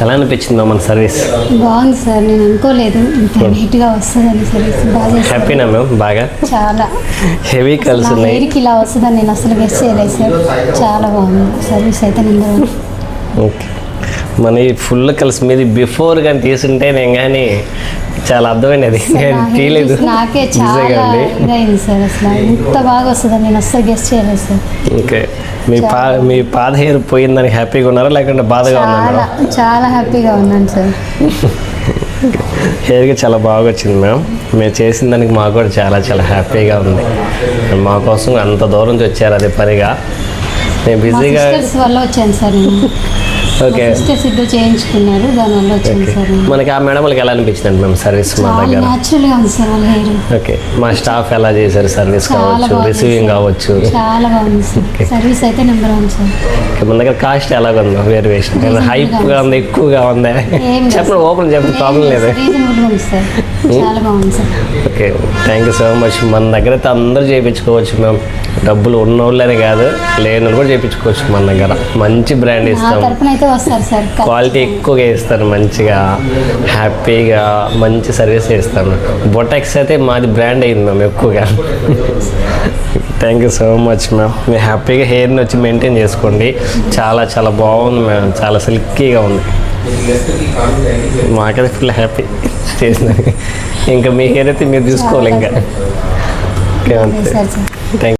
ఎలా అనిపించింది మ్యామ్ మన సర్వీస్? బాగుంది సార్, నేను అనుకోలేదు ఇంత నీట్గా వస్తుందని. సర్వీస్ బాగా చేశారు. హ్యాపీనా మ్యామ్? బాగా చాలా హెవీ కల్స్ నా ఉన్నాయి. హెయిర్కి ఇలా వస్తుందని నేను అసలు గెస్ట్ చేయలేదు సార్. చాలా బాగుంది సర్వీస్ అయితే. నెంబర్ ఓకే, మన ఈ ఫుల్ కల్స్ మీది బిఫోర్ కానీ తీసుంటే నేను కానీ చాలా అర్థమైనది, తీయలేదు. నాకే చాలా ఇదైంది సార్, అసలు ఇంత బాగా వస్తుందని నేను అసలు గెస్ట్ చేయలేదు సార్. ఓకే, మీ పాత హెయిర్ పోయిందని హ్యాపీగా ఉన్నారా లేకుంటే బాధగా ఉన్నారా? చాలా హ్యాపీగా ఉన్నాను సార్. హెయిర్కి చాలా బాగా వచ్చింది మ్యామ్. మీరు చేసిన దానికి మాకు కూడా చాలా చాలా హ్యాపీగా ఉంది. మా కోసం అంత దూరం నుంచి వచ్చారు అది పనిగా. నేను బిజీగా వల్ల వచ్చాను సార్. నేను ఓకే, సిస్టర్స్ ఇద్దరు చేయించుకున్నారు, దానివల్ల వచ్చాను సార్. మనకి ఆ మేడం వాళ్ళకి ఎలా అనిపించింది మేము సర్వీస్ మా దగ్గర? న్యాచురల్గా ఉంది సార్ వాళ్ళ హెయిర్. ఓకే, మా స్టాఫ్ ఎలా చేశారు సర్వీస్ కావచ్చు, రిసీవింగ్ కావచ్చు? చాలా బాగుంది సార్. సర్వీస్ అయితే నెంబర్ 1 సార్. మన దగ్గర కాస్ట్ ఎలాగ ఉంది? వేరియేషన్ హైప్గా ఉంది, ఎక్కువగా ఉంది? చెప్పండి, ఓపెన్ చెప్పండి, ప్రాబ్లం లేదు. రీజనబుల్గా ఉంది సార్, చాలా బాగుంది sir. Okay, thank you so much. మన దగ్గర అయితే అందరూ చేయించుకోవచ్చు మ్యామ్. డబ్బులు ఉన్నోళ్ళని కాదు, లేని కూడా చేయించుకోవచ్చు. మన దగ్గర మంచి బ్రాండ్ ఇస్తాం, వస్తారు సార్. క్వాలిటీ ఎక్కువగా ఇస్తారు, మంచిగా హ్యాపీగా మంచి సర్వీస్ ఇస్తాను. బొటాక్స్ అయితే మాది బ్రాండ్ అయింది మ్యామ్ ఎక్కువగా. Thank you so much ma'am. మీరు హ్యాపీగా హెయిర్ని వచ్చి మెయింటైన్ చేసుకోండి. చాలా చాలా బాగుంది మ్యామ్, చాలా సిల్కీగా ఉంది. మాకైతే ఫుల్ హ్యాపీ చేసిన. ఇంకా మీ హెయిర్ అయితే మీరు తీసుకోవాలి ఇంకా. Okay, thank you.